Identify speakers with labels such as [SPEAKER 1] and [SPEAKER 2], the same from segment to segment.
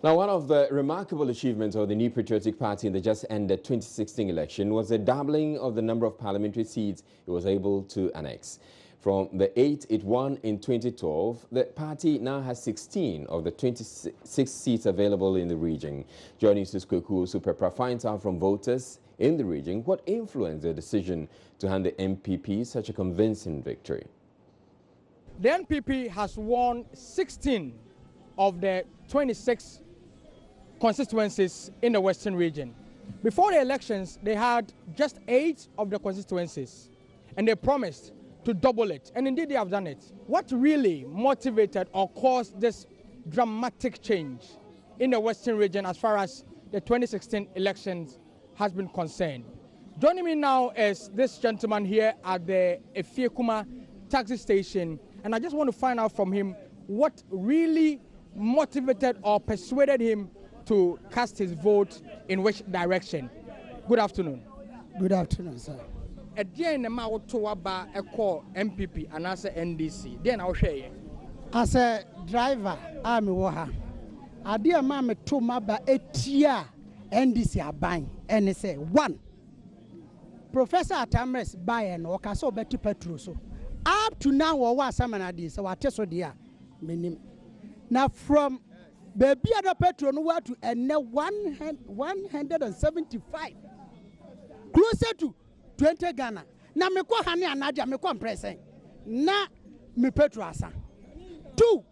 [SPEAKER 1] Now, one of the remarkable achievements of the New Patriotic Party in the just ended 2016 election was the doubling of the number of parliamentary seats it was able to annex. From the 8 it won in 2012, the party now has 16 of the 26 seats available in the region. Joining us, Kweku Superpra finds out from voters in the region what influenced their decision to hand the NPP such a convincing victory.
[SPEAKER 2] The NPP has won 16 of the 26 constituencies in the Western region. Before the elections, they had just 8 of the constituencies, and they promised to double it, and indeed they have done it. What really motivated or caused this dramatic change in the Western region as far as the 2016 elections has been concerned? Joining me now is this gentleman here at the Efiekuma taxi station, and I just want to find out from him what really motivated or persuaded him to cast his vote in which direction. Good afternoon.
[SPEAKER 3] Good afternoon, sir.
[SPEAKER 2] Again, the ma to aba call MPP and as NDC. Then I'll share you.
[SPEAKER 3] As a driver, I'm a idea mamma to maba etia NDC are buying and they say one. Professor Atamres buying or caso betty petroso. Up to now, or what some of these, so I test dear. Now from baby other petrol no to and 175 closer to 20 Ghana. Now me kwa hani anaja me kwa present. Na me petrol asa. 2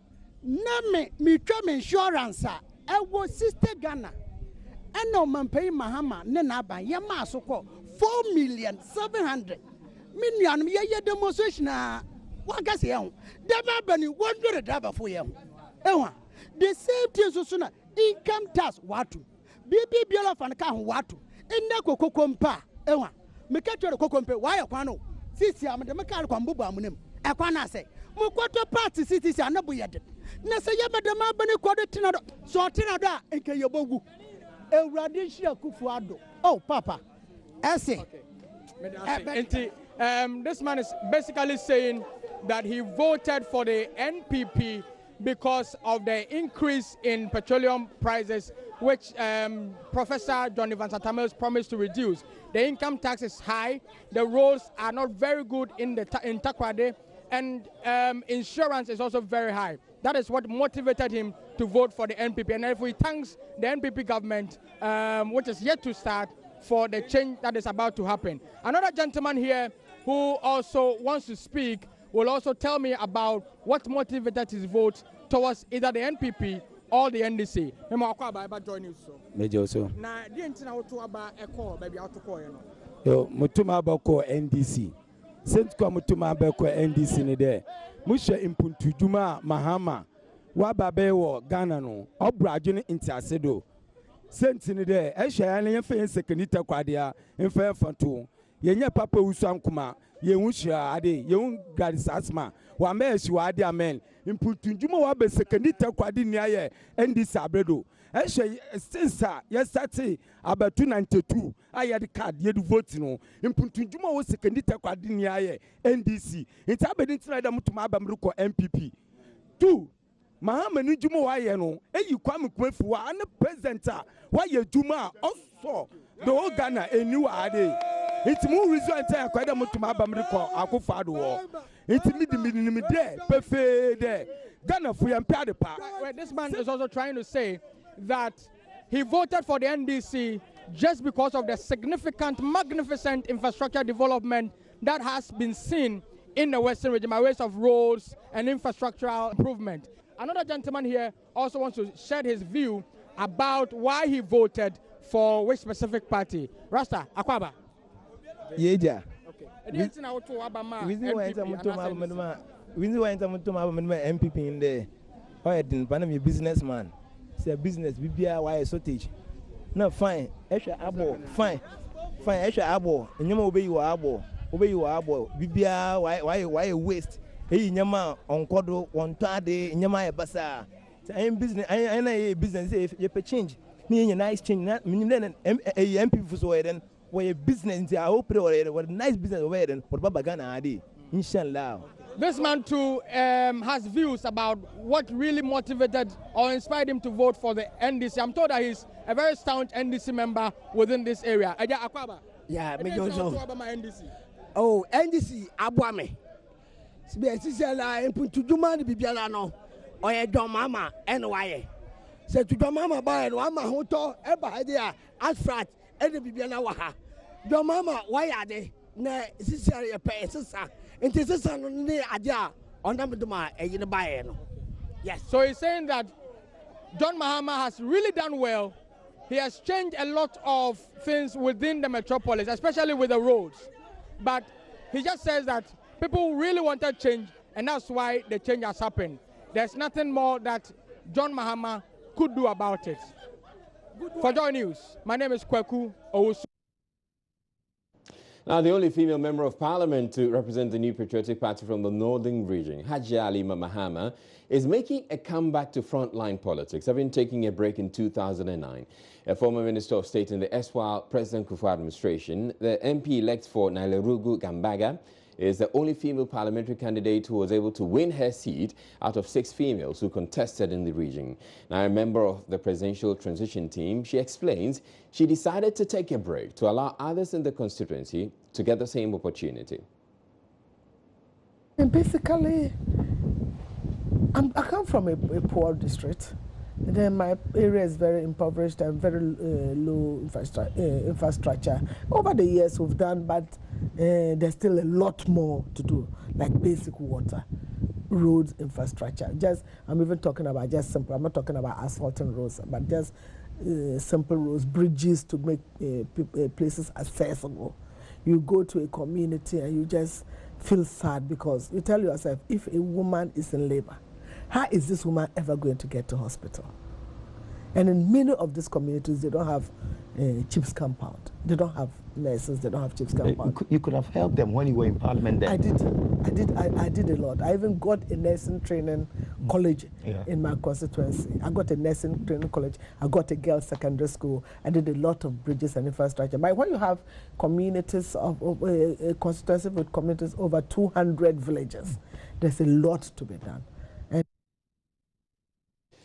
[SPEAKER 3] na me twa insurance a ewo 60 Ghana. Eno man pay mahama ne na ban ye ma so ko 4,700,000. Me nuanum ye demonstration a wa gas ye ho. Deba bani 100 driver for ye ho. Ewa the same thing so na income tax watu bibi biola fan ka ho watu enne kokokompa ewa me ka twere kokompe wa ye kwan no sisi am de me ka kwa mbubu amunem e kwa na se mo kwato party city anabu yede na se ye medem abane kwado tinado so tinado a enke ye bogu ewrade hia kufu ado oh papa ese
[SPEAKER 2] this man is basically saying that he voted for the NPP because of the increase in petroleum prices, which Professor John Evans Atamels promised to reduce. The income tax is high, the roads are not very good in Takoradi, and insurance is also very high. That is what motivated him to vote for the NPP. And if we thanks the NPP government, which is yet to start, for the change that is about to happen. Another gentleman here who also wants to speak will also tell me about what motivated his vote towards either the NPP or the NDC.
[SPEAKER 4] Yo, mutuma bako NDC. Since kwa mutuma bako NDC ni de. Musha impuntu juma mahama. Wababe wo Ghana no. Obrajuni inti asedo. Since ni de. Esha yani yenfe yensekenita kwa dia. Yenfe yenfantu. Yenye papa usam kuma. Yenwushia ade. Yenwu gadis asma. Wame eshiwa ade amen. Impuntu juma wabe sekenita kwa di niaye. NDC abredo. Since yesterday about 292 I had card ye vote no impuntu juma wo second kwa di niaye NDC nti abedi tina da mutuma abamruko MPP 2 mahama ni juma wa ye no eyi kwam kwafu wa an president a wa ye juma also the whole Ghana enu ade nti mu result ya kwa da mutuma abamruko akufado wo nti mi de pefe de Ghana fu ya mpa de pa.
[SPEAKER 2] This man is also trying to say that he voted for the NDC just because of the significant, magnificent infrastructure development that has been seen in the Western region by ways of roads and infrastructural improvement. Another gentleman here also wants to share his view about why he voted for which specific party. Rasta, Akwaba.
[SPEAKER 4] Yeja.
[SPEAKER 2] Okay. Reason
[SPEAKER 4] why MPP in there? Why didn't Panama businessman? Say business, BBI, why a shortage? No, fine. Extra abo, fine. Extra abo. And you obey your abo. BBI, why a waste? Hey, Yama on Kodo, on Tade, Yama Basa. I am business. I know business. If you pay change, me a nice change. Not meaning then a MP for so then where business. I hope what nice business over then. What Baba Gana Adi, inshallah.
[SPEAKER 2] This man too has views about what really motivated or inspired him to vote for the NDC. I'm told that he's a very staunch NDC member within this area. Aja Akwaba.
[SPEAKER 5] Yeah, me
[SPEAKER 2] NDC.
[SPEAKER 5] Oh, NDC Abuame. Sibia impuntu juma ni bibiala no. Oye John Mama NY. Say to John Mama buy no ama hoto eba idea asfrat e de bibiala wa ha. John Mama why are they? Na sisia ye pe sisa. Enti sisa no ne ade a onamduma e ne buy no. Yes.
[SPEAKER 2] So he's saying that John Mahama has really done well. He has changed a lot of things within the metropolis, especially with the roads. But he just says that people really wanted change, and that's why the change has happened. There's nothing more that John Mahama could do about it. For Joy News, my name is Kweku Owusu.
[SPEAKER 1] Now, the only female member of parliament to represent the New Patriotic Party from the northern region, Hajia Halima Mahama, is making a comeback to frontline politics, having taken a break in 2009. A former Minister of State in the erstwhile President Kufuor administration, the MP-elect for Nailerugu Gambaga is the only female parliamentary candidate who was able to win her seat out of 6 females who contested in the region. Now, a member of the presidential transition team, she explains she decided to take a break to allow others in the constituency to get the same opportunity.
[SPEAKER 5] And basically, I come from a poor district. And then my area is very impoverished and very low infrastructure. Over the years we've done, but there's still a lot more to do, like basic water, roads, infrastructure. I'm even talking about just simple. I'm not talking about asphalting roads, but just simple roads, bridges to make places accessible. You go to a community and you just feel sad because you tell yourself, if a woman is in labor, how is this woman ever going to get to hospital? And in many of these communities, they don't have CHIPS compound. They don't have nurses. They don't have CHIPS compound.
[SPEAKER 6] You could have helped them when you were in parliament then.
[SPEAKER 5] I did a lot. I even got a nursing training college in my constituency. I got a nursing training college. I got a girls' secondary school. I did a lot of bridges and infrastructure. But when you have communities of a constituency with communities over 200 villages, there's a lot to be done.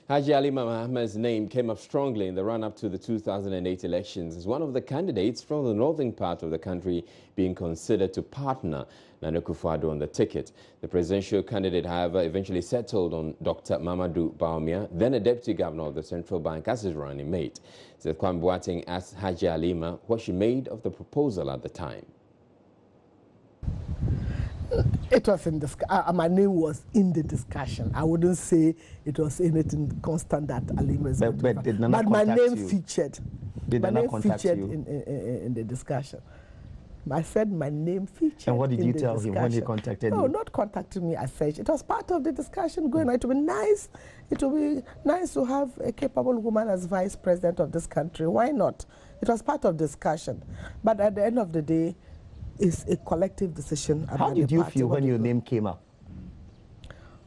[SPEAKER 1] Hajia Halima Mahama's name came up strongly in the run-up to the 2008 elections as one of the candidates from the northern part of the country being considered to partner Nana Akufo-Addo on the ticket. The presidential candidate, however, eventually settled on Dr. Mamadou Bawumia, then a deputy governor of the central bank, as his running mate. Seth Kwame Boateng asked Hajia Halima what she made of the proposal at the time.
[SPEAKER 5] It was in my name was in the discussion. I wouldn't say it was anything constant that Halima is going to do. But my name featured.
[SPEAKER 6] Did Nana contact you?
[SPEAKER 5] In the discussion. I said my name featured.
[SPEAKER 6] And what did you tell him when he contacted you?
[SPEAKER 5] No, not contacting me as such. It was part of the discussion going on. It would be nice. It would be nice to have a capable woman as vice president of this country. Why not? It was part of discussion. But at the end of the day, it's a collective decision.
[SPEAKER 6] How did you feel when your name came up?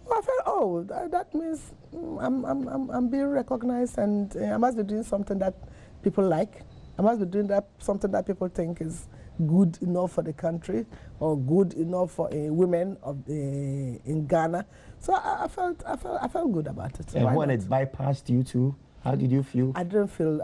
[SPEAKER 5] Well, I felt, oh, that means I'm being recognized, and I must be doing something that people like. I must be doing something that people think is good enough for the country or good enough for women in Ghana. So I felt good about it.
[SPEAKER 6] And when it bypassed you too, how did you feel? I didn't feel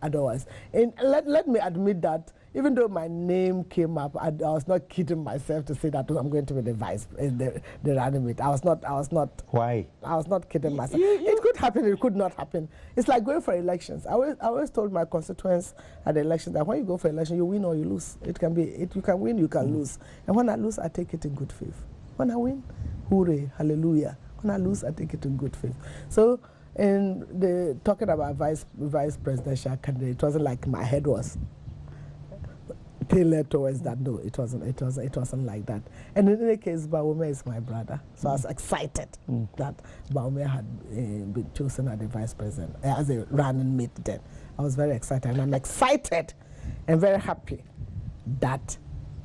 [SPEAKER 5] otherwise. And let me admit that even though my name came up, I was not kidding myself to say that I'm going to be the running mate. I was not.
[SPEAKER 6] Why?
[SPEAKER 5] I was not kidding myself. It could happen. It could not happen. It's like going for elections. I always told my constituents at the election that when you go for election, you win or you lose. You can win, you can lose. And when I lose, I take it in good faith. When I win, hooray, hallelujah. When I lose, I take it in good faith. So, in talking about vice presidential candidate, it wasn't like my head was tailored towards that. No, it wasn't like that. And in any case, Bawumia is my brother, so I was excited that Bawumia had been chosen as the vice president, as a running mate then. I was very excited, and I'm excited and very happy that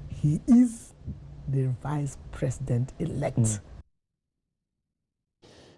[SPEAKER 5] he is the vice president elect.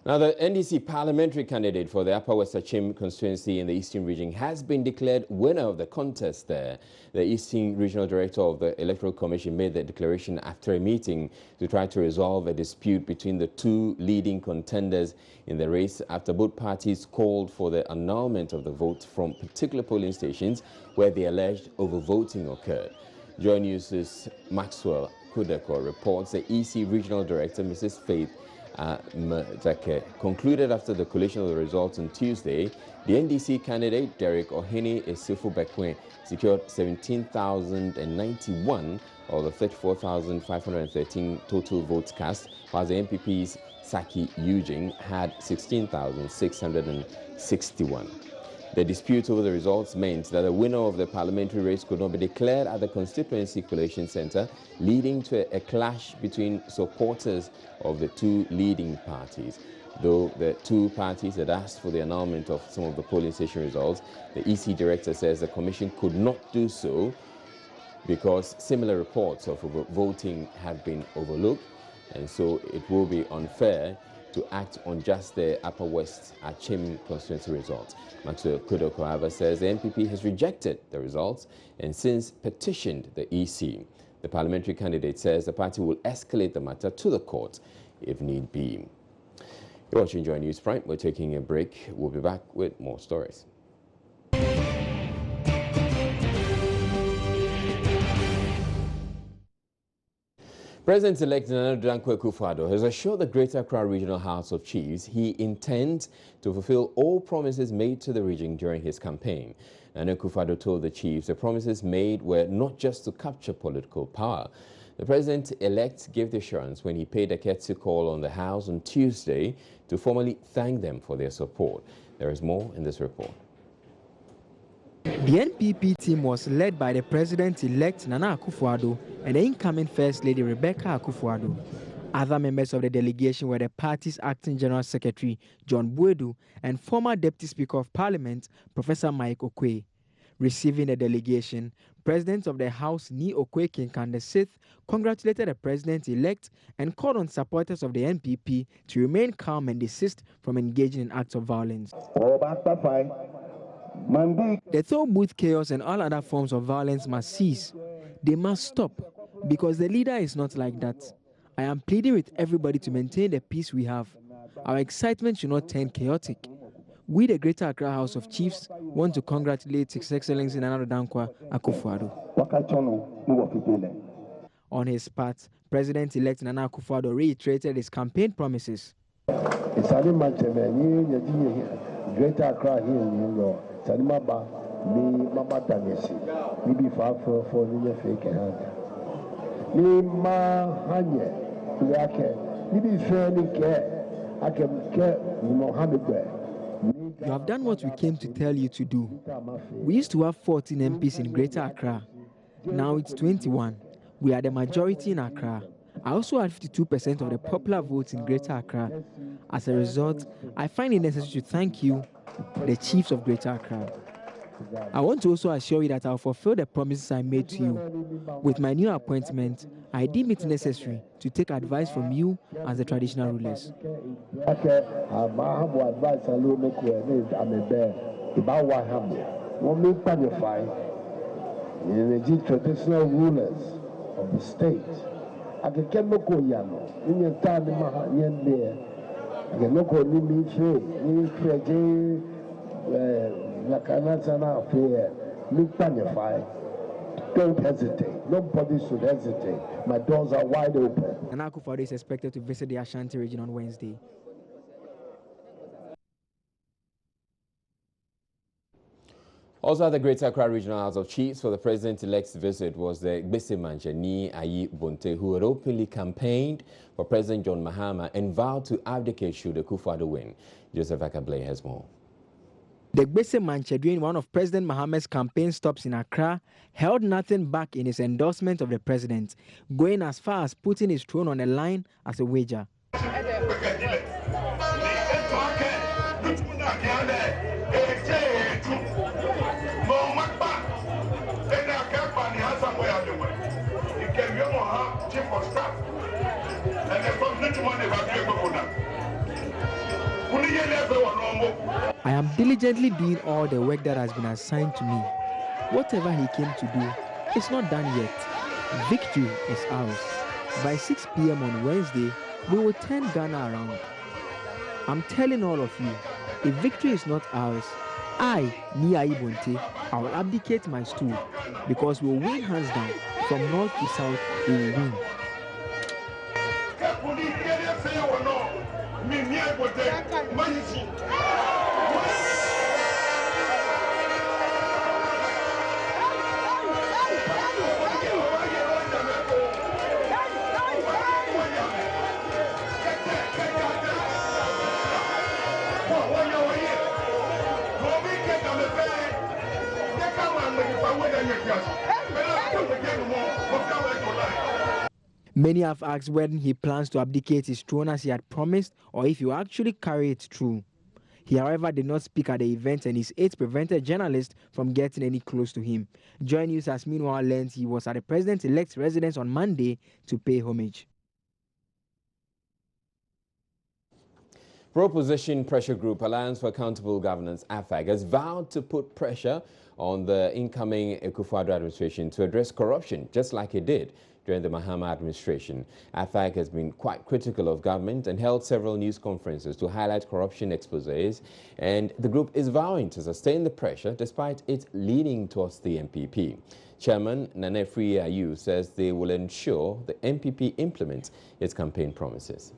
[SPEAKER 1] Now, the NDC parliamentary candidate for the Upper West Achim constituency in the Eastern region has been declared winner of the contest there. The Eastern Regional Director of the Electoral Commission made the declaration after a meeting to try to resolve a dispute between the two leading contenders in the race after both parties called for the annulment of the vote from particular polling stations where the alleged overvoting occurred. Joy News' Maxwell Kudeko reports the EC Regional Director, Mrs. Faith Mzake, concluded after the collation of the results on Tuesday. The NDC candidate, Derek Ohene Esifu-Bekwe, secured 17,091 of the 34,513 total votes cast, while the NPP's Saki Eugene had 16,661. The dispute over the results meant that the winner of the parliamentary race could not be declared at the constituency collation center, leading to a clash between supporters of the two leading parties. Though the two parties had asked for the annulment of some of the polling station results, the EC director says the commission could not do so because similar reports of voting had been overlooked, and so it will be unfair to act on just the Upper West Achim constituency results. Maxwell Kudoko, however, says the NPP has rejected the results and since petitioned the EC. The parliamentary candidate says the party will escalate the matter to the court if need be. You're watching Joy News Prime. We're taking a break. We'll be back with more stories. President-elect Nana Dankwa Akufo-Addo has assured the Greater Accra Regional House of Chiefs he intends to fulfill all promises made to the region during his campaign. Nana Akufo-Addo told the chiefs the promises made were not just to capture political power. The president-elect gave the assurance when he paid a courtesy call on the House on Tuesday to formally thank them for their support. There is more in this report.
[SPEAKER 7] The NPP team was led by the President-elect Nana Akufo-Addo and the incoming First Lady Rebecca Akufo-Addo. Other members of the delegation were the party's Acting General Secretary John Buedu and former Deputy Speaker of Parliament Professor Mike Okwe. Receiving the delegation, President of the House Ni Okwe Kinkan VI congratulated the President-elect and called on supporters of the NPP to remain calm and desist from engaging in acts of violence. The toll booth chaos and all other forms of violence must cease. They must stop, because the leader is not like that. I am pleading with everybody to maintain the peace we have. Our excitement should not turn chaotic. We, the Greater Accra House of Chiefs, want to congratulate His Excellency Nana Dankwa Akufo-Addo. On his part, President-elect Nana Akufo-Addo reiterated his campaign promises.
[SPEAKER 8] Greater Accra here in New Sanimaba, me Mama Danesi, me be far for the fake hand. Me ma hanye, yake, me be fairly care, I can care Mohammed.
[SPEAKER 7] You have done what we came to tell you to do. We used to have 14 MPs in Greater Accra. Now it's 21. We are the majority in Accra. I also had 52% of the popular votes in Greater Accra. As a result, I find it necessary to thank you, the chiefs of Greater Accra. I want to also assure you that I will fulfill the promises I made to you. With my new appointment, I deem it necessary to take advice from you as the traditional rulers.
[SPEAKER 8] Traditional rulers of the state. I can get no yano. In your time, yen there. I can no go ni me trade. Ni trade. La canatana affair. Look panify. Don't hesitate. Nobody should hesitate. My doors are wide open.
[SPEAKER 7] Nana Akufo-Addo is expected to visit the Ashanti region on Wednesday.
[SPEAKER 1] Also at the Greater Accra Regional House of Chiefs for the President-elect's visit was the Gbese Manchani Ayi Bonte, who had openly campaigned for President John Mahama and vowed to abdicate should Akufo-Addo win. Joseph Akablay has more.
[SPEAKER 7] The Gbese Manche, during one of President Mahama's campaign stops in Accra, held nothing back in his endorsement of the president, going as far as putting his throne on the line as a wager. I am diligently doing all the work that has been assigned to me. Whatever he came to do, it's not done yet. Victory is ours. By 6 p.m. on Wednesday, we will turn Ghana around. I'm telling all of you, if victory is not ours, I, Nia Ibonte, I will abdicate my stool because we will win hands down. From north to south, we will win. Many have asked when he plans to abdicate his throne as he had promised, or if he will actually carry it through. He, however, did not speak at the event, and his aides prevented journalists from getting any close to him. Joy News has meanwhile learned he was at the president-elect's residence on Monday to pay homage.
[SPEAKER 1] Pro-opposition pressure group Alliance for Accountable Governance, AFAG, has vowed to put pressure on the incoming Akufo-Addo administration to address corruption, just like it did during the Mahama administration. AFAG has been quite critical of government and held several news conferences to highlight corruption exposés, and the group is vowing to sustain the pressure despite it leaning towards the NPP. Chairman Nanefri Ayu says they will ensure the NPP implements its campaign promises.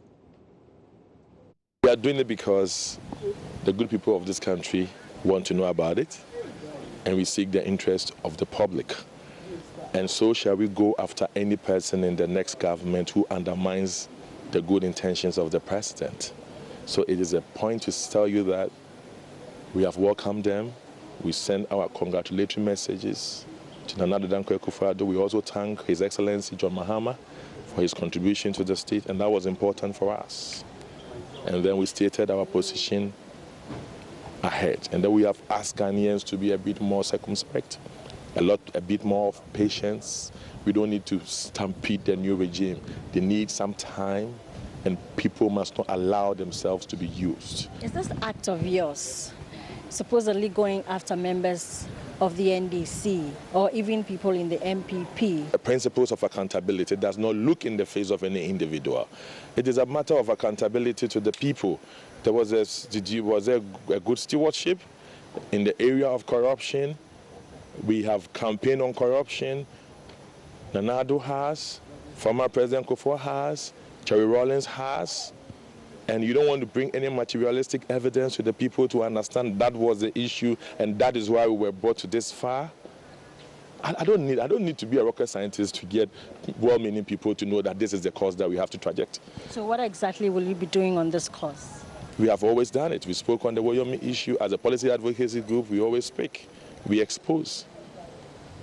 [SPEAKER 9] We are doing it because the good people of this country want to know about it, and we seek the interest of the public. And so shall we go after any person in the next government who undermines the good intentions of the president. So it is a point to tell you that we have welcomed them. We send our congratulatory messages to Nana Addo Dankwa Akufo-Addo. We also thank His Excellency John Mahama for his contribution to the state, and that was important for us. And then we stated our position ahead. And then we have asked Ghanaians to be a bit more circumspect, a bit more of patience. We don't need to stampede the new regime. They need some time, and people must not allow themselves to be used.
[SPEAKER 10] Is this act of yours supposedly going after members of the NDC or even people in the MPP?
[SPEAKER 9] The principles of accountability does not look in the face of any individual. It is a matter of accountability to the people. Was there a good stewardship in the area of corruption? We have campaigned on corruption. Nana Addo has, former President Kufuor has, Cherry Rawlings has, and you don't want to bring any materialistic evidence to the people to understand that was the issue and that is why we were brought to this far. I don't need to be a rocket scientist to get well-meaning people to know that this is the course that we have to traject.
[SPEAKER 10] So what exactly will you be doing on this course?
[SPEAKER 9] We have always done it. We spoke on the Woyomi issue. As a policy advocacy group, we always speak. We expose.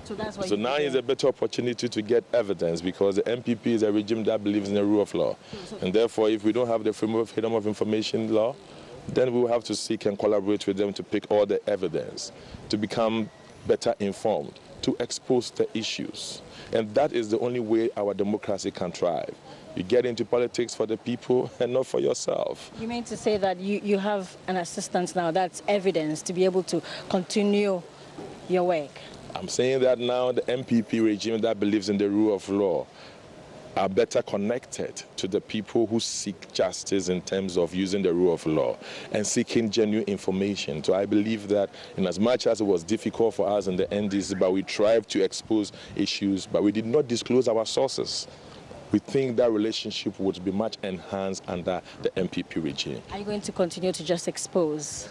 [SPEAKER 9] So now is a better opportunity to get evidence because the MPP is a regime that believes in the rule of law. And therefore, if we don't have the freedom of information law, then we will have to seek and collaborate with them to pick all the evidence, to become better informed, to expose the issues. And that is the only way our democracy can thrive. You get into politics for the people and not for yourself.
[SPEAKER 10] You mean to say that you have an assistance now, that's evidence to be able to continue your work?
[SPEAKER 9] I'm saying that now the MPP regime that believes in the rule of law are better connected to the people who seek justice in terms of using the rule of law and seeking genuine information. So I believe that in as much as it was difficult for us in the NDC, but we tried to expose issues, but we did not disclose our sources. We think that relationship would be much enhanced under the MPP regime.
[SPEAKER 10] Are you going to continue to just expose?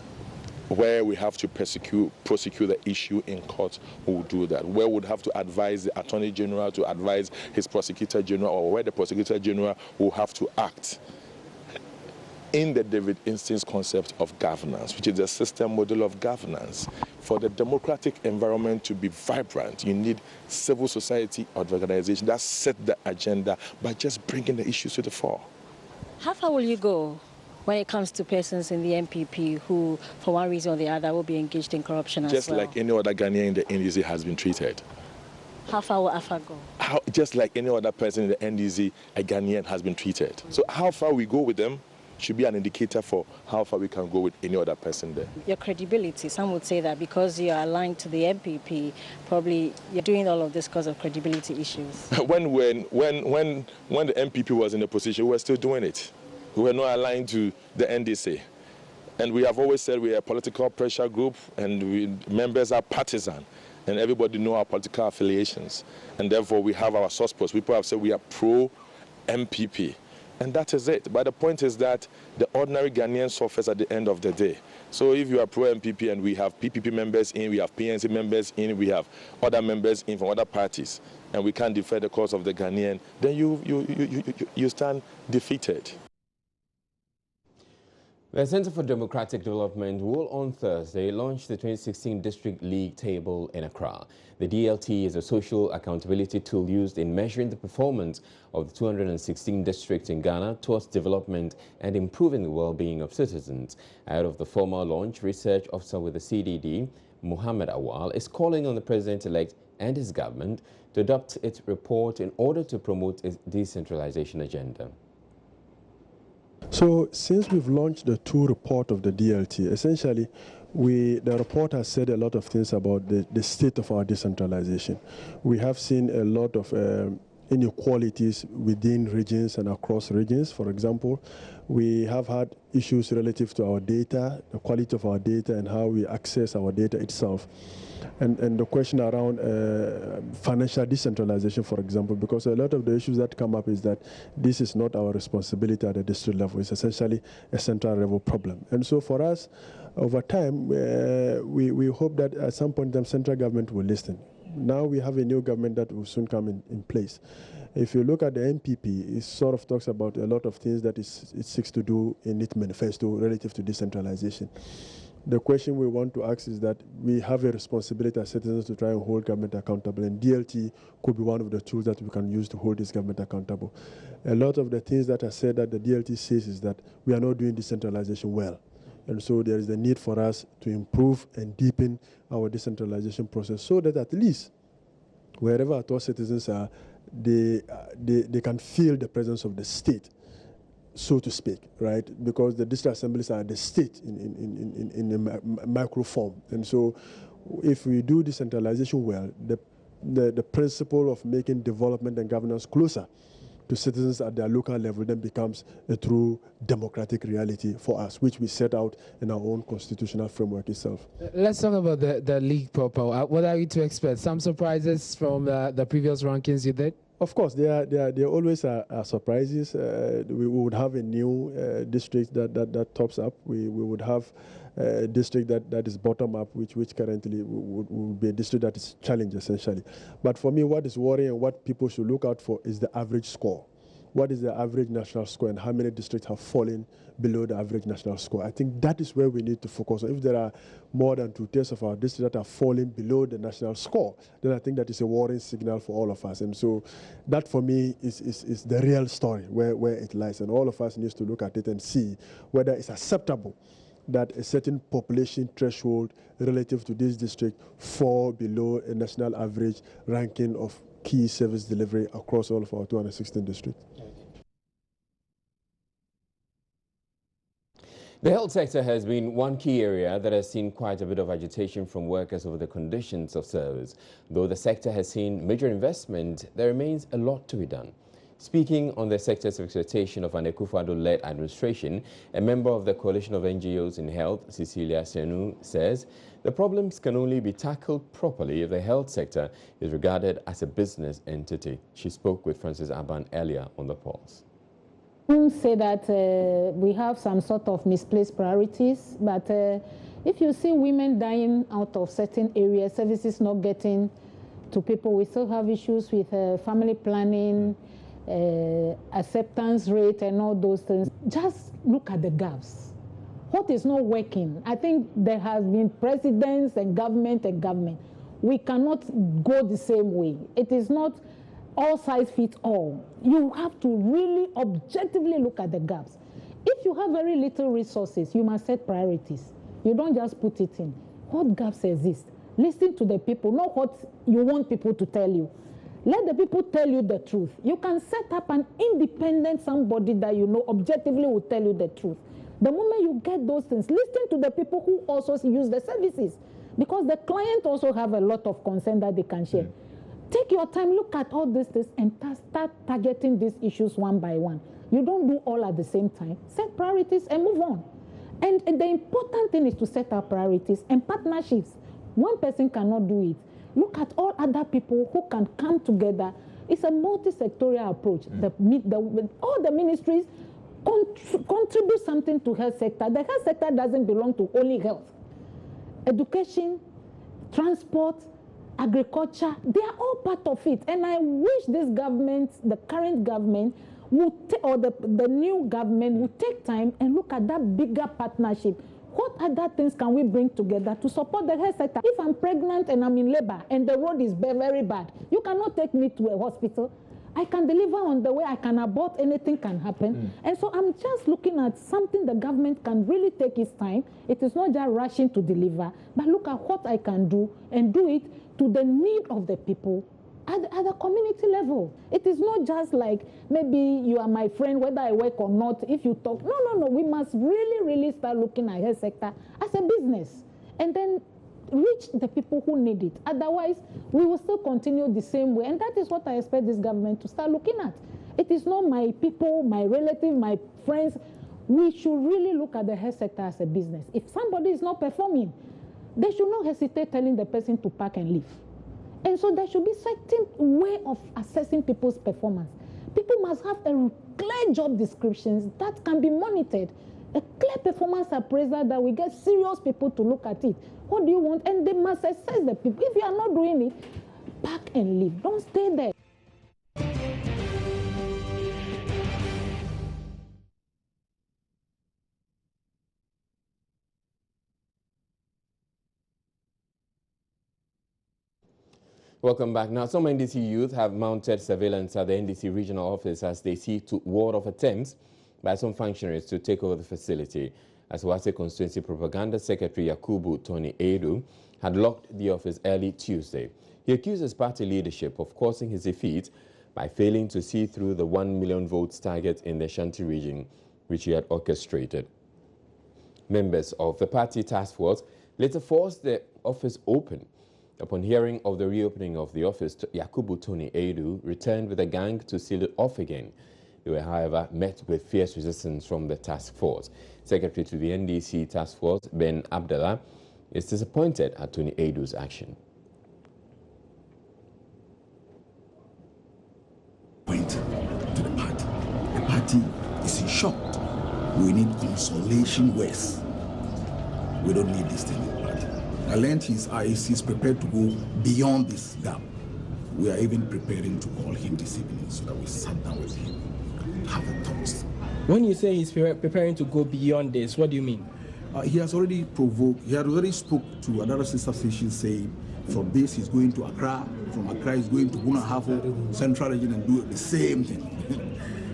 [SPEAKER 9] Where we have to prosecute the issue in court, we will do that. Where we would have to advise the Attorney General to advise his Prosecutor General, or where the Prosecutor General will have to act in the David Instin's concept of governance, which is the system model of governance. For the democratic environment to be vibrant, you need civil society organization that set the agenda by just bringing the issues to the fore.
[SPEAKER 10] How far will you go when it comes to persons in the MPP who, for one reason or the other, will be engaged in corruption as well?
[SPEAKER 9] Just like any other Ghanaian in the NDC has been treated.
[SPEAKER 10] How far will AFA go?
[SPEAKER 9] Just like any other person in the NDC, a Ghanaian has been treated. So how far we go with them, should be an indicator for how far we can go with any other person there.
[SPEAKER 10] Your credibility, some would say that because you are aligned to the MPP, probably you're doing all of this because of credibility issues.
[SPEAKER 9] when the MPP was in a position, we were still doing it. We were not aligned to the NDC. And we have always said we are a political pressure group and members are partisan. And everybody know our political affiliations. And therefore we have our suspects. People have said we are pro-MPP. And that is it. But the point is that the ordinary Ghanaian suffers at the end of the day. So if you are pro-MPP and we have PPP members in, we have PNC members in, we have other members in from other parties, and we can't defend the cause of the Ghanaian, then you stand defeated.
[SPEAKER 1] The Center for Democratic Development will on Thursday launch the 2016 District League table in Accra. The DLT is a social accountability tool used in measuring the performance of the 216 districts in Ghana towards development and improving the well-being of citizens. Ahead of the formal launch, research officer with the CDD, Muhammad Awal, is calling on the president-elect and his government to adopt its report in order to promote its decentralization agenda.
[SPEAKER 11] So since we've launched the 2 report of the DLT, essentially the report has said a lot of things about the state of our decentralization. We have seen a lot of inequalities within regions and across regions. For example, we have had issues relative to our data, the quality of our data and how we access our data itself. And the question around financial decentralization, for example, because a lot of the issues that come up is that this is not our responsibility at the district level. It's essentially a central level problem. And so for us, over time, we hope that at some point the central government will listen. Now we have a new government that will soon come in place. If you look at the MPP, it sort of talks about a lot of things that it seeks to do in its manifesto relative to decentralization. The question we want to ask is that we have a responsibility as citizens to try and hold government accountable, and DLT could be one of the tools that we can use to hold this government accountable. A lot of the things that are said that the DLT says is that we are not doing decentralization well. And so there is the need for us to improve and deepen our decentralization process so that at least wherever our citizens are, they can feel the presence of the state, so to speak, right? Because the district assemblies are the state in a micro form. And so if we do decentralization well, the principle of making development and governance closer to citizens at their local level then becomes a true democratic reality for us, which we set out in our own constitutional framework itself.
[SPEAKER 12] Let's talk about the league proper. What are we to expect? Some surprises from the previous rankings you did?
[SPEAKER 11] Of course, there always are surprises. We would have a new district that tops up. We would have a district that is bottom up, which currently would be a district that is challenged essentially. But for me, what is worrying and what people should look out for is the average score. What is the average national score and how many districts have fallen below the average national score? I think that is where we need to focus on. If there are more than 2/3 of our districts that are falling below the national score, then I think that is a worrying signal for all of us. And so that for me is the real story, where it lies. And all of us need to look at it and see whether it's acceptable that a certain population threshold relative to this district fall below a national average ranking of key service delivery across all of our 216 districts.
[SPEAKER 1] The health sector has been one key area that has seen quite a bit of agitation from workers over the conditions of service. Though the sector has seen major investment, there remains a lot to be done. Speaking on the sector's expectation of an Akufo-Addo-led administration, a member of the Coalition of NGOs in Health, Cecilia Senu, says the problems can only be tackled properly if the health sector is regarded as a business entity. She spoke with Francis Aban earlier on The Pulse.
[SPEAKER 13] I would say that we have some sort of misplaced priorities, but if you see women dying out of certain areas, services not getting to people, we still have issues with family planning, acceptance rate and all those things. Just look at the gaps. What is not working? I think there has been presidents and government. We cannot go the same way. It is not all size fits all. You have to really objectively look at the gaps. If you have very little resources, you must set priorities. You don't just put it in. What gaps exist? Listen to the people, not what you want people to tell you. Let the people tell you the truth. You can set up an independent somebody that you know objectively will tell you the truth. The moment you get those things, listen to the people who also use the services, because the client also have a lot of concern that they can share. Take your time, look at all these things, and start targeting these issues one by one. You don't do all at the same time. Set priorities and move on. And the important thing is to set up priorities and partnerships. One person cannot do it. Look at all other people who can come together. It's a multi-sectorial approach. All the ministries contribute something to health sector. The health sector doesn't belong to only health. Education, transport, agriculture, they are all part of it. And I wish this government, the current government, or the new government would take time and look at that bigger partnership. What other things can we bring together to support the health sector? If I'm pregnant and I'm in labor and the road is very bad, you cannot take me to a hospital. I can deliver on the way, I can abort, anything can happen. And so I'm just looking at something the government can really take its time. It is not just rushing to deliver, but look at what I can do and do it to the need of the people at the community level. It is not just like maybe you are my friend, whether I work or not, if you talk. No. We must really start looking at health sector as a business and then reach the people who need it. Otherwise, we will still continue the same way. And that is what I expect this government to start looking at. It is not my people, my relatives, my friends. We should really look at the health sector as a business. If somebody is not performing, they should not hesitate telling the person to pack and leave. And so there should be certain way of assessing people's performance. People must have a clear job descriptions that can be monitored, a clear performance appraisal that we get serious people to look at it. What do you want? And they must assess the people. If you are not doing it, pack and leave. Don't stay there.
[SPEAKER 1] Welcome back. Now, some NDC youth have mounted surveillance at the NDC regional office as they seek to ward off attempts by some functionaries to take over the facility. Asawase Constituency Propaganda Secretary Yakubu Tony Edu had locked the office early Tuesday. He accuses party leadership of causing his defeat by failing to see through the 1 million votes target in the Ashanti region, which he had orchestrated. Members of the party task force later forced the office open. Upon hearing of the reopening of the office, Yakubu Tony Edu returned with a gang to seal it off again. They were, however, met with fierce resistance from the task force. Secretary to the NDC task force, Ben Abdallah, is disappointed at Tony Edu's action.
[SPEAKER 14] Point to the party. The party is in shock. We need consolation words. We don't need this thing in the party. I learned he's prepared to go beyond this gap. We are even preparing to call him this evening so that we sat down with him, have a talk.
[SPEAKER 15] When you say he's preparing to go beyond this, what do you mean?
[SPEAKER 14] He has already provoked, he had already spoke to another sister station saying from this he's going to Accra, from Accra he's going to Bunahafo, Central Region, and do the same thing.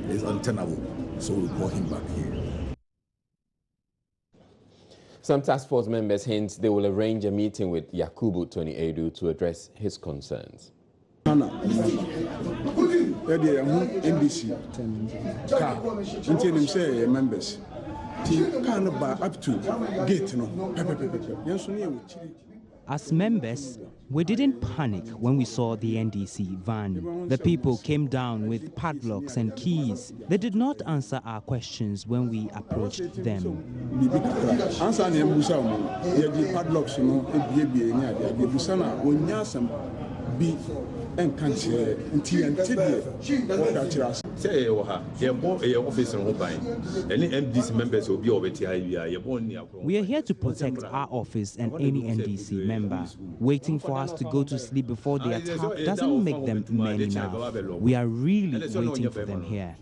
[SPEAKER 14] It's untenable. So we'll call him back here.
[SPEAKER 1] Some task force members hint they will arrange a meeting with Yakubu Tony Edu to address his concerns.
[SPEAKER 11] NDC members up to gate.
[SPEAKER 16] As members, we didn't panic when we saw the NDC van. The people came down with padlocks and keys. They did not answer our questions when we approached them. We are here to protect our office and any NDC member. Waiting for us to go to sleep before the attack doesn't make them men enough. We are really waiting for them here.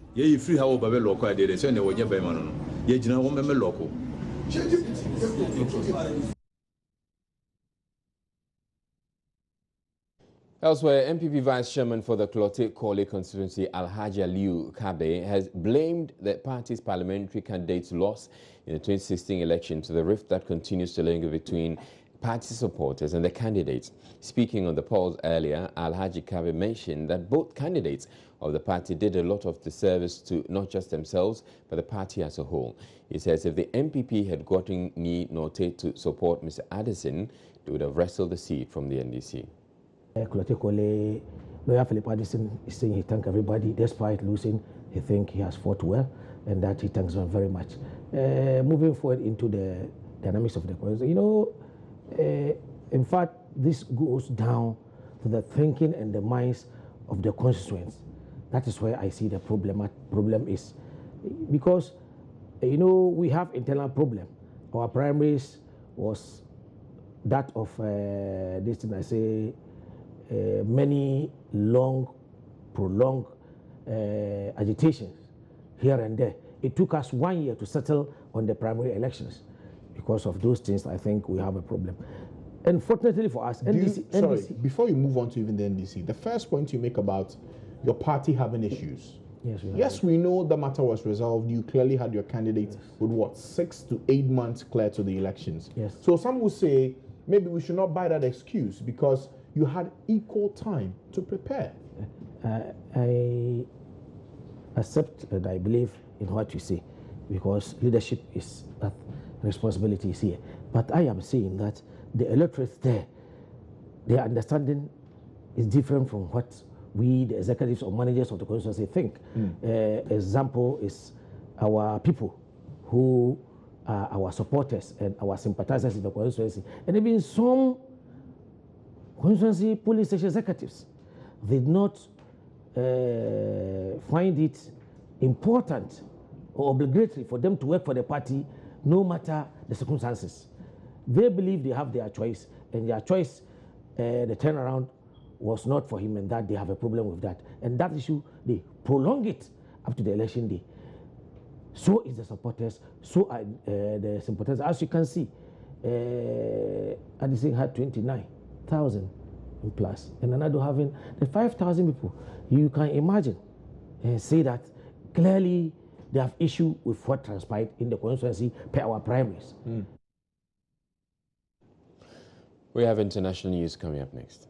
[SPEAKER 1] Elsewhere, MPP Vice Chairman for the Klote Kole constituency, Alhaji Aliu Kabe, has blamed the party's parliamentary candidate's loss in the 2016 election to the rift that continues to linger between party supporters and the candidates. Speaking on the polls earlier, Alhaji Kabe mentioned that both candidates of the party did a lot of the service to not just themselves, but the party as a whole. He says if the NPP had gotten Ni Norte to support Mr. Addison, they would have wrestled the seat from the NDC.
[SPEAKER 17] Lawyer Philip Addison is saying he thanks everybody despite losing. He thinks he has fought well and that he thanks them very much. Moving forward into the dynamics of the constituency, in fact, this goes down to the thinking and the minds of the constituents. That is where I see the problem is. Because, we have internal problem. Our primaries was that of this thing I say, many long, prolonged agitations here and there. It took us 1 year to settle on the primary elections. Because of those things, I think we have a problem. Unfortunately for us, NDC,
[SPEAKER 18] before you move on to even the NDC, the first point you make about your party having issues. Yes, we know the matter was resolved. You clearly had your candidate with what, 6 to 8 months clear to the elections.
[SPEAKER 17] Yes.
[SPEAKER 18] So some will say maybe we should not buy that excuse because you had equal time to prepare.
[SPEAKER 17] I accept and I believe in what you say because leadership is responsibility is here. But I am saying that the electorate there, their understanding is different from what we, the executives or managers of the constituency, think. Example is our people who are our supporters and our sympathizers in the constituency, and even some constituency police station executives did not find it important or obligatory for them to work for the party no matter the circumstances. They believe they have their choice, and their choice, the turnaround was not for him, and that they have a problem with that. And that issue, they prolong it up to the election day. So is the supporters, so are the sympathizers. As you can see, Addison had 29,000 plus, and another having the 5,000 people. You can imagine and say that clearly they have issue with what transpired in the constituency per our primaries.
[SPEAKER 1] We have international news coming up next.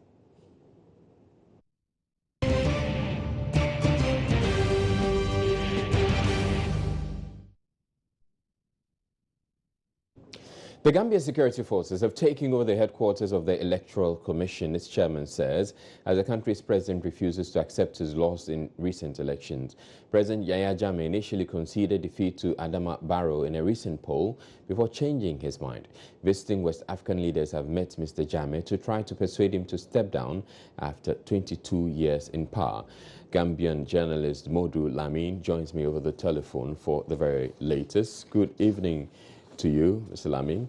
[SPEAKER 1] The Gambia security forces have taken over the headquarters of the Electoral Commission, its chairman says, as the country's president refuses to accept his loss in recent elections. President Yahya Jammeh initially conceded defeat to Adama Barrow in a recent poll before changing his mind. Visiting West African leaders have met Mr. Jammeh to try to persuade him to step down after 22 years in power. Gambian journalist Modu Lamin joins me over the telephone for the very latest. Good evening to you, Mr. Lamin.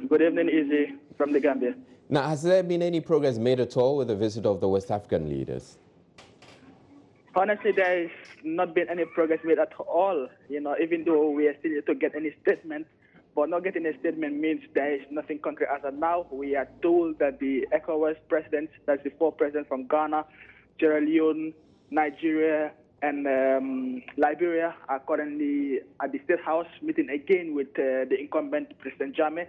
[SPEAKER 19] Good evening, Izzy, from the Gambia.
[SPEAKER 1] Now, has there been any progress made at all with the visit of the West African leaders?
[SPEAKER 19] Honestly, there has not been any progress made at all, even though we are still yet to get any statement. But not getting a statement means there is nothing concrete as of now. We are told that the ECOWAS presidents, that's the 4 presidents from Ghana, Sierra Leone, Nigeria, and Liberia are currently at the State House meeting again with the incumbent President Jammeh,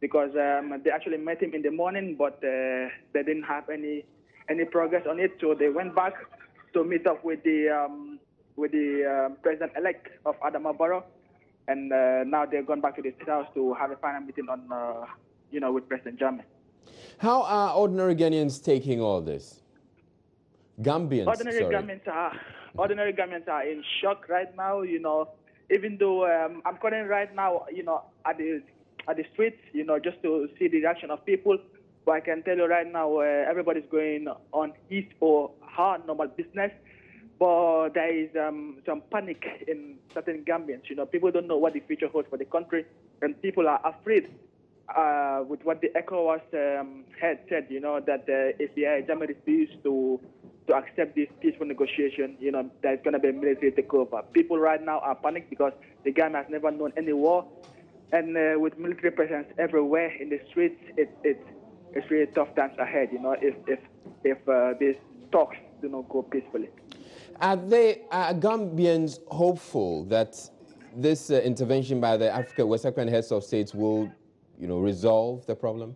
[SPEAKER 19] because they actually met him in the morning, but they didn't have any progress on it. So they went back to meet up with the president-elect of Adama Barrow, and now they've gone back to the State House to have a final meeting on, with President Jammeh.
[SPEAKER 1] How are ordinary Ghanaians taking all this? Gambians,
[SPEAKER 19] Ordinary Gambians are in shock right now, even though I'm calling right now, at the streets, just to see the reaction of people. But I can tell you right now, everybody's going on his or her normal business. But there is some panic in certain Gambians. People don't know what the future holds for the country, and people are afraid with what the ECOWAS head said, that if the Jammeh refused to accept this peaceful negotiation, there's going to be a military takeover. People right now are panicked because the Gambia has never known any war. And with military presence everywhere in the streets, it's really tough times ahead, if these talks do not go peacefully.
[SPEAKER 1] Are Gambians hopeful that this intervention by the West African heads of states will resolve the problem?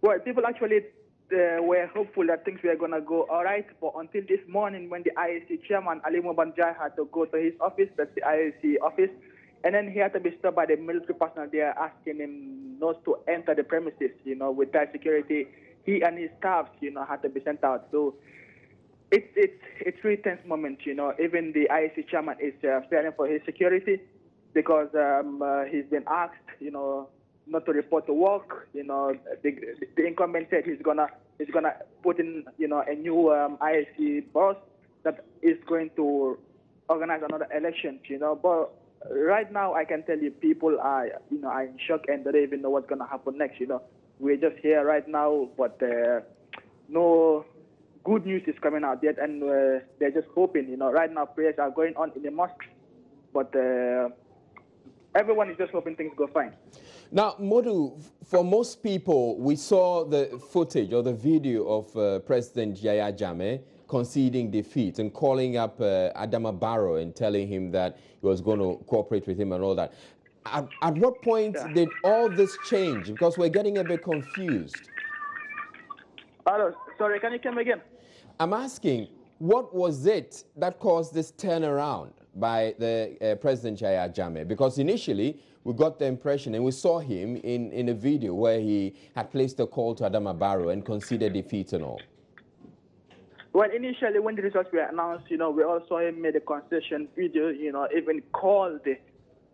[SPEAKER 19] Well, people actually were hopeful that things were going to go all right, but until this morning when the IEC chairman, Ali Mobanjai, had to go to his office, that's the IEC office, and then he had to be stopped by the military personnel there asking him not to enter the premises, with tight security. He and his staff, had to be sent out. So it's really tense moment, Even the IEC chairman is fearing for his security because he's been asked, not to report to work. The incumbent said he's gonna put in, a new IEC boss that is going to organize another election. But right now I can tell you people are, are in shock and they don't even know what's gonna happen next. We're just here right now, but no good news is coming out yet, and they're just hoping. Right now prayers are going on in the mosques, but everyone is just hoping things go fine.
[SPEAKER 1] Now, Modu, for most people, we saw the footage or the video of President Yahya Jammeh conceding defeat and calling up Adama Barrow and telling him that he was going to cooperate with him and all that. At what point did all this change? Because we're getting a bit confused.
[SPEAKER 19] Hello, sorry, can you come again?
[SPEAKER 1] I'm asking, what was it that caused this turnaround by the President Yahya Jammeh? Because initially, we got the impression, and we saw him in a video where he had placed a call to Adama Barrow and conceded defeat and all.
[SPEAKER 19] Well, initially, when the results were announced, we all saw him make a concession video, even called the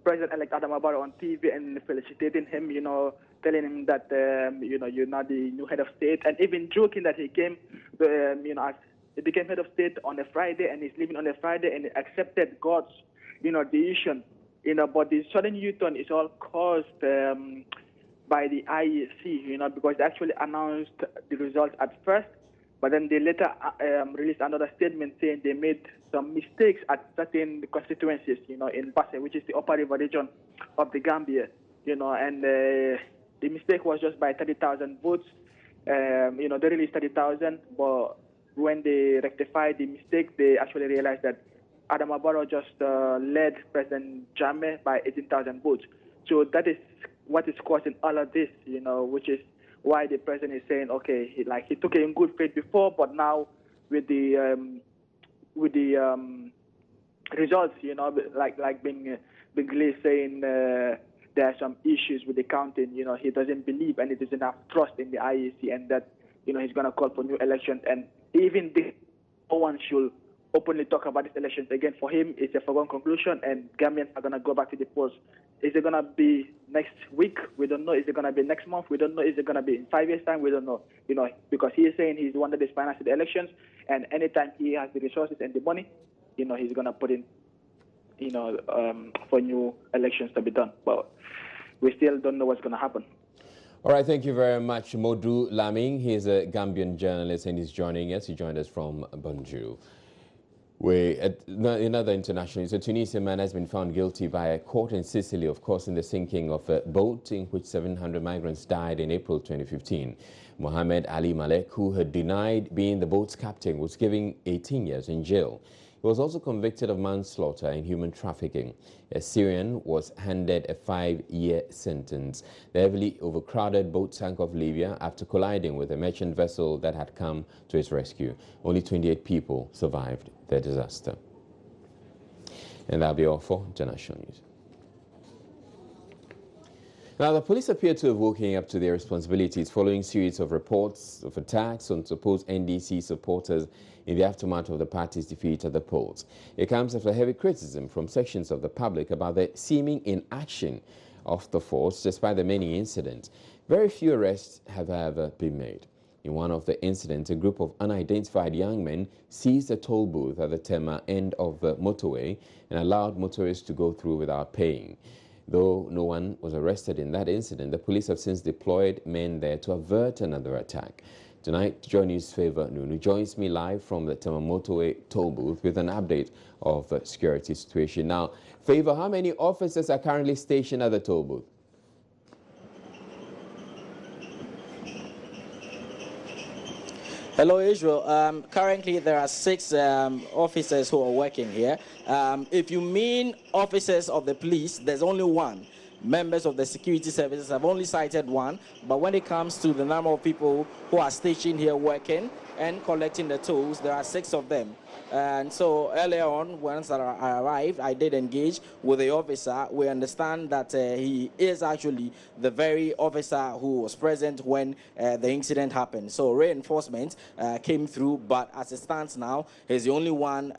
[SPEAKER 19] President-elect Adama Barrow on TV and felicitating him, telling him that, you're not the new head of state, and even joking that he came, as he became head of state on a Friday, and he's leaving on a Friday, and he accepted God's, decision. But the sudden U-turn is all caused by the IEC, because they actually announced the results at first, but then they later released another statement saying they made some mistakes at certain constituencies, in Basse, which is the upper river region of the Gambia, and the mistake was just by 30,000 votes. They released 30,000, but when they rectified the mistake, they actually realized that Adama Barrow just led President Jammeh by 18,000 votes. So that is what is causing all of this, which is why the president is saying, okay, he took it in good faith before, but now with the results, like being Lee saying there are some issues with the counting. He doesn't believe and he doesn't have trust in the IEC, and that he's going to call for new elections. And even no one should openly talk about these elections again. For him, it's a foregone conclusion, and Gambians are going to go back to the polls. Is it going to be next week? We don't know. Is it going to be next month? We don't know. Is it going to be in 5 years' time? We don't know. Because he is saying he's the one that is financing the elections, and anytime he has the resources and the money, he's going to put in, for new elections to be done. But we still don't know what's going to happen.
[SPEAKER 1] All right, thank you very much, Modu Laming. He's a Gambian journalist, and he's joining us. He joined us from Banjul. In other international news, a Tunisian man has been found guilty by a court in Sicily of causing the sinking of a boat in which 700 migrants died in April 2015. Mohamed Ali Malek, who had denied being the boat's captain, was given 18 years in jail. He was also convicted of manslaughter and human trafficking. A Syrian was handed a 5-year sentence. The heavily overcrowded boat sank off Libya after colliding with a merchant vessel that had come to its rescue. Only 28 people survived the disaster. And that'll be all for international news. Now, the police appear to have woken up to their responsibilities following a series of reports of attacks on supposed NDC supporters in the aftermath of the party's defeat at the polls. It comes after heavy criticism from sections of the public about the seeming inaction of the force despite the many incidents. Very few arrests have ever been made. In one of the incidents, a group of unidentified young men seized a toll booth at the Tema end of the motorway and allowed motorists to go through without paying. Though no one was arrested in that incident, the police have since deployed men there to avert another attack. Tonight, Joy News' Favor Nunu joins me live from the Tema motorway toll booth with an update of the security situation. Now, Favor, how many officers are currently stationed at the toll booth?
[SPEAKER 20] Hello, Israel. Currently, there are 6 officers who are working here. If you mean officers of the police, there's only one. members of the security services. I've only cited one, but when it comes to the number of people who are stationed here working and collecting the tolls, there are 6 of them. And so earlier on, once I arrived, I did engage with the officer. We understand that he is actually the very officer who was present when the incident happened. So reinforcement came through, but as it stands now, he's the only one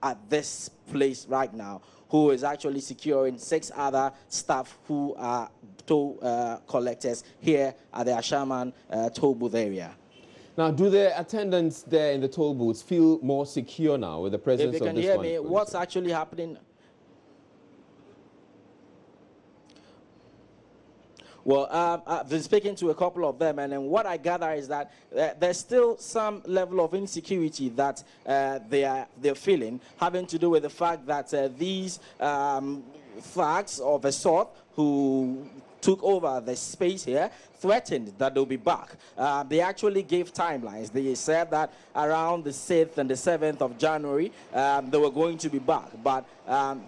[SPEAKER 20] at this place right now who is actually securing 6 other staff who are toll collectors here at the Ashaman toll booth area.
[SPEAKER 1] Now, do the attendants there in the toll booths feel more secure now with the presence of this one?
[SPEAKER 20] If you can hear me, what's actually happening? Well, I've been speaking to a couple of them, and then what I gather is that there's still some level of insecurity that they're feeling, having to do with the fact that these thugs of a sort who took over the space here threatened that they'll be back. They actually gave timelines. They said that around the 6th and the 7th of January, they were going to be back. But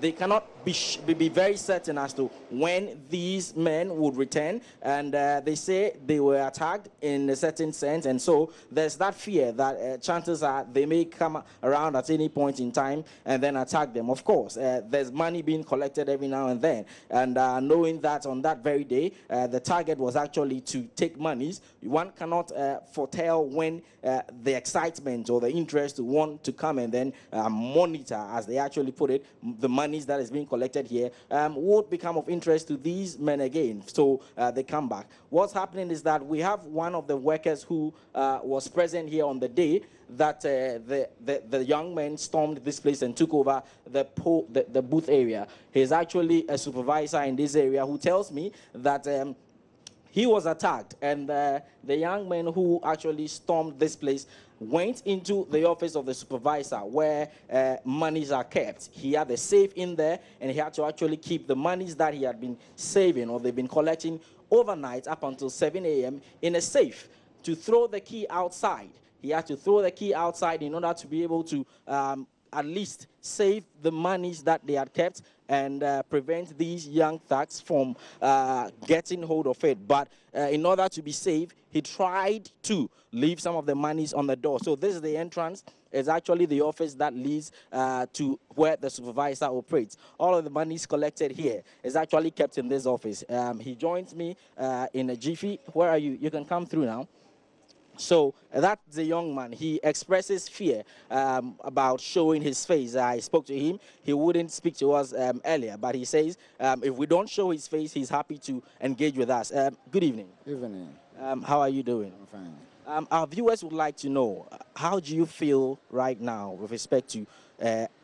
[SPEAKER 20] they cannot be very certain as to when these men would return. And they say they were attacked in a certain sense. And so there's that fear that chances are they may come around at any point in time and then attack them. Of course, there's money being collected every now and then. And knowing that on that very day, the target was actually to take monies, one cannot foretell when the excitement or the interest to want to come and then monitor, as they actually put it, the monies that is being collected here would become of interest to these men again. So they come back. What's happening is that we have one of the workers who was present here on the day that the young men stormed this place and took over the booth area. He's actually a supervisor in this area who tells me that he was attacked, and the young men who actually stormed this place went into the office of the supervisor where monies are kept. He had a safe in there, and he had to actually keep the monies that he had been saving or they've been collecting overnight up until 7 a.m. in a safe. To throw the key outside, he had to throw the key outside in order to be able to at least save the monies that they had kept and prevent these young thugs from getting hold of it. But in order to be safe, he tried to leave some of the monies on the door. So this is the entrance. It's actually the office that leads to where the supervisor operates. All of the monies collected here is actually kept in this office. He joins me in a jiffy. Where are you? You can come through now. So that's the young man. He expresses fear about showing his face. I spoke to him. He wouldn't speak to us earlier, but he says if we don't show his face, he's happy to engage with us. Good evening.
[SPEAKER 21] Evening.
[SPEAKER 20] How are you doing?
[SPEAKER 21] I'm fine.
[SPEAKER 20] Our viewers would like to know, how do you feel right now with respect to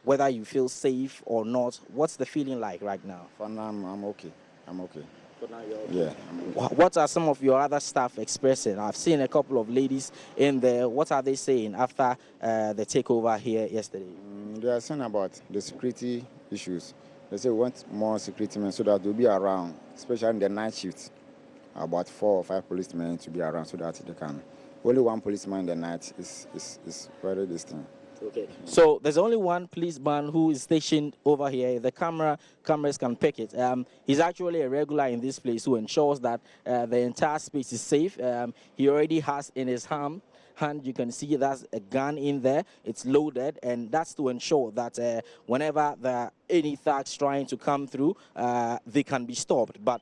[SPEAKER 20] whether you feel safe or not? What's the feeling like right now?
[SPEAKER 21] For now, I'm okay. I'm okay.
[SPEAKER 20] For now, you're okay.
[SPEAKER 21] Yeah.
[SPEAKER 20] What are some of your other staff expressing? I've seen a couple of ladies in there. What are they saying after the takeover here yesterday?
[SPEAKER 21] They are saying about the security issues. They say we want more security men so that they'll be around, especially in the night shift. About 4 or 5 policemen to be around so that they can. Only one policeman in the night is very distinct.
[SPEAKER 20] Okay. So there's only one policeman who is stationed over here. The cameras can pick it. He's actually a regular in this place who ensures that the entire space is safe. He already has in his hand, you can see there's a gun in there. It's loaded, and that's to ensure that whenever there are any thugs trying to come through, they can be stopped. But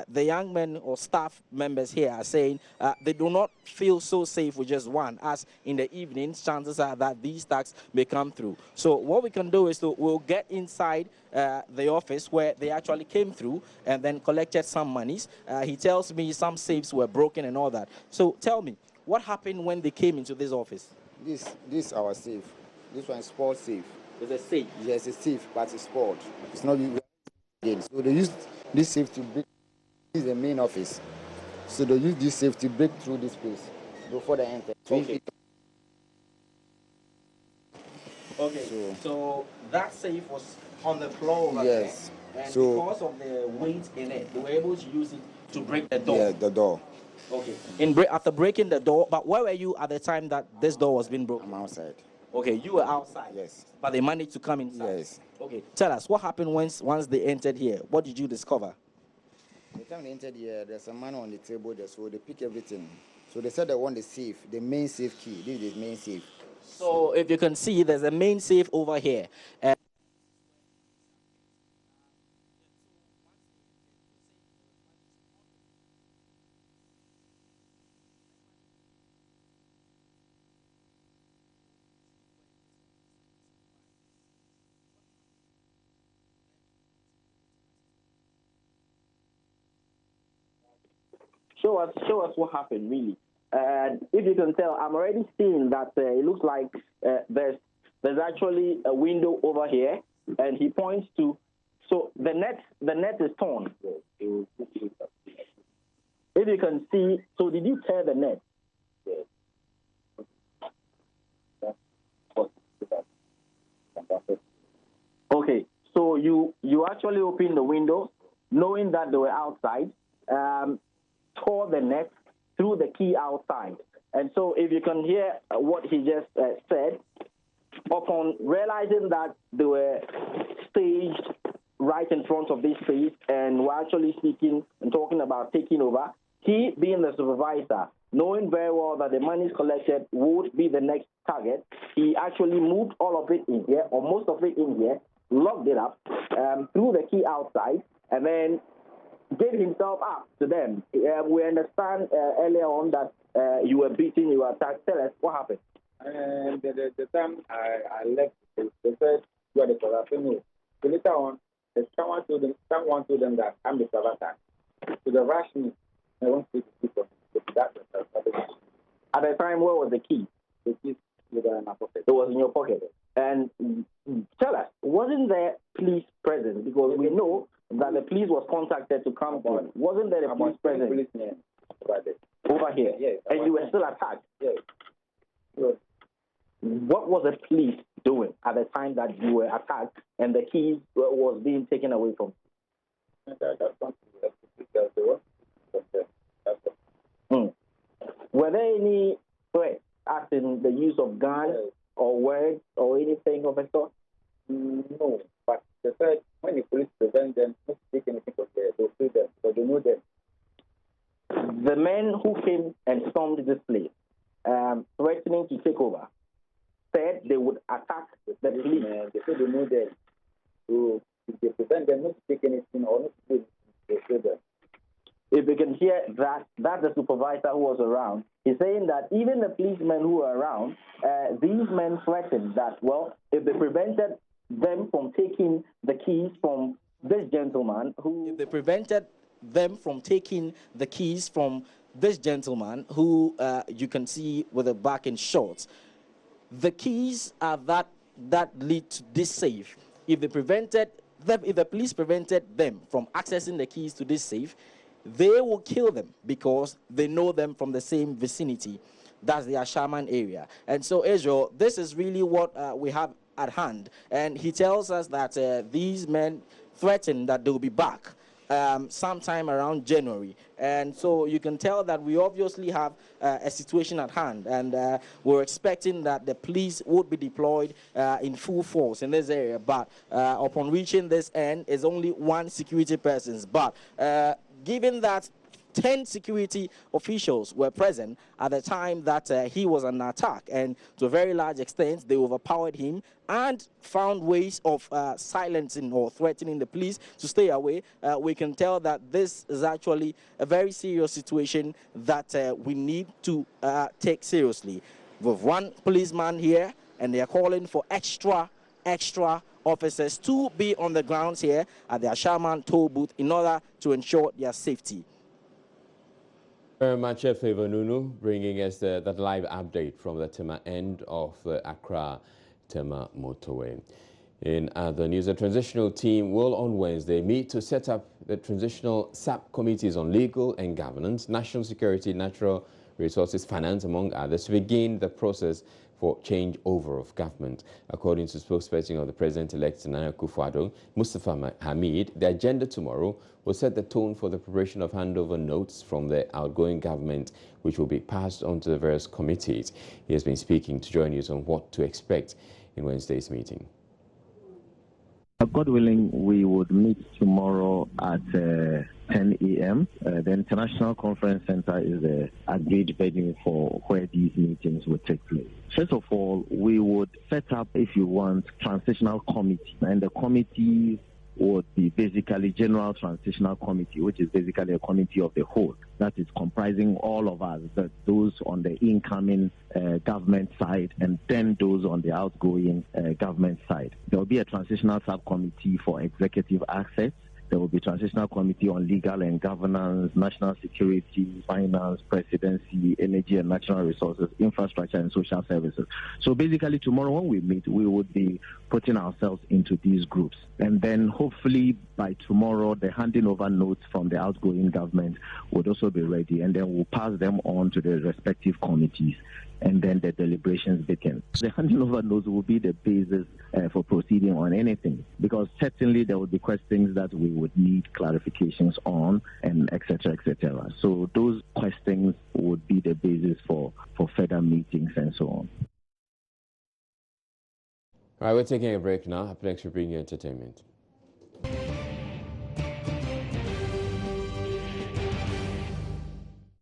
[SPEAKER 20] the young men or staff members here are saying they do not feel so safe with just one, as in the evenings, chances are that these thugs may come through. So what we can do is we'll get inside the office where they actually came through and then collected some monies. He tells me some safes were broken and all that. So tell me, what happened when they came into this office?
[SPEAKER 21] This our safe. This one is spoiled safe.
[SPEAKER 20] It's a safe?
[SPEAKER 21] Yes, it's safe, but it's spoiled. It's not used again. So they use this safe to break. This is the main office. So they use this safe to break through this place before they enter.
[SPEAKER 20] Okay. So that safe was on the floor over there. And so, because of the weight in it, they were able to use it to break the door.
[SPEAKER 21] Yeah, the door.
[SPEAKER 20] Okay. After breaking the door, but where were you at the time that this door was being broken?
[SPEAKER 21] I'm outside.
[SPEAKER 20] Okay, you were outside.
[SPEAKER 21] Yes.
[SPEAKER 20] But they managed to come inside.
[SPEAKER 21] Yes.
[SPEAKER 20] Okay. Tell us what happened once they entered here. What did you discover?
[SPEAKER 21] The time they entered here, there's a man on the table there, so they pick everything. So they said they want the safe, the main safe key. This is the main safe.
[SPEAKER 20] So if you can see, there's a main safe over here.
[SPEAKER 3] Show us what happened, really. And if you can tell, I'm already seeing that it looks like there's actually a window over here, and he points to. So the net is torn. If you can see, so did you tear the net? Okay, so you actually opened the window, knowing that they were outside. Tore the net, threw the key outside. And so if you can hear what he just said, upon realizing that they were staged right in front of this place and were actually speaking and talking about taking over, he, being the supervisor, knowing very well that the monies collected would be the next target, he actually moved all of it in here, or most of it in here, locked it up, threw the key outside, and then gave himself up to them. We understand earlier on that you were beaten, you were attacked. Tell us what happened.
[SPEAKER 21] And the time I left, they said you are the corruption. So later on, someone told them that I'm the saboteur. So they rushed me. I want to speak to people.
[SPEAKER 3] At the time, where was the key?
[SPEAKER 21] The key was in my pocket.
[SPEAKER 3] It was in your pocket. And tell us, wasn't there police present? Because we know that the police was contacted to come on. Wasn't there a police present? Over here?
[SPEAKER 21] Yes.
[SPEAKER 3] And you were still attacked?
[SPEAKER 21] Yes.
[SPEAKER 3] What was the police doing at the time that you were attacked and the keys was being taken away from you? Were there any threats, as in the use of guns or words or anything of the sort?
[SPEAKER 21] No, but they said when the police prevent them, not to take anything from there, they'll sue them, but they know them.
[SPEAKER 3] The men who came and stormed this place, threatening to take over, said they would attack the police.
[SPEAKER 21] They said they know them. So if they prevent them not to take anything or not to do anything, they'll sue them.
[SPEAKER 3] If you can hear that, that's the supervisor who was around. He's saying that even the policemen who were around, these men threatened that, well, if they prevented them from taking the keys from this gentleman who...
[SPEAKER 20] If they prevented them from taking the keys from this gentleman who you can see with the back in shorts, the keys are that lead to this safe. If they prevented them, if the police prevented them from accessing the keys to this safe, they will kill them because they know them from the same vicinity. That's the Ashaman area. And so, Israel, this is really what we have at hand. And he tells us that these men threaten that they'll be back sometime around January. And so you can tell that we obviously have a situation at hand. And we're expecting that the police would be deployed in full force in this area. But upon reaching this end, is only one security person. But given that 10 security officials were present at the time that he was under attack, and to a very large extent they overpowered him and found ways of silencing or threatening the police to stay away, we can tell that this is actually a very serious situation that we need to take seriously. With one policeman here, and they are calling for extra officers to be on the grounds here at the Ashaman toll booth in order to ensure their safety.
[SPEAKER 1] Very much, Favor Nunu, bringing us that live update from the Tema end of the Accra-Tema motorway. In other news, the transitional team will on Wednesday meet to set up the transitional subcommittees on legal and governance, national security, natural resources, finance, among others, to begin the process for changeover of government. According to spokesperson of the President-elect Nana Akufo-Addo, Mustafa Hamid, the agenda tomorrow will set the tone for the preparation of handover notes from the outgoing government, which will be passed on to the various committees. He has been speaking to Joy News on what to expect in Wednesday's meeting.
[SPEAKER 4] God willing, we would meet tomorrow at 10 a.m. The International Conference Center is the agreed venue for where these meetings will take place. First of all, we would set up, if you want, transitional committee, and the committee would be basically General Transitional Committee, which is basically a committee of the whole that is comprising all of us, those on the incoming government side and then those on the outgoing government side. There will be a transitional subcommittee for executive assets. There will be transitional committee on legal and governance, national security, finance, presidency, energy and natural resources, infrastructure and social services. So basically tomorrow when we meet, we would be putting ourselves into these groups. And then hopefully by tomorrow, the handing over notes from the outgoing government would also be ready. And then we'll pass them on to the respective committees. And then the deliberations begin. The handing over notes will be the basis for proceeding on anything, because certainly there will be questions that we would need clarifications on, and et cetera, et cetera. So those questions would be the basis for further meetings and so on.
[SPEAKER 1] All right, we're taking a break now. Up next, we bring you entertainment.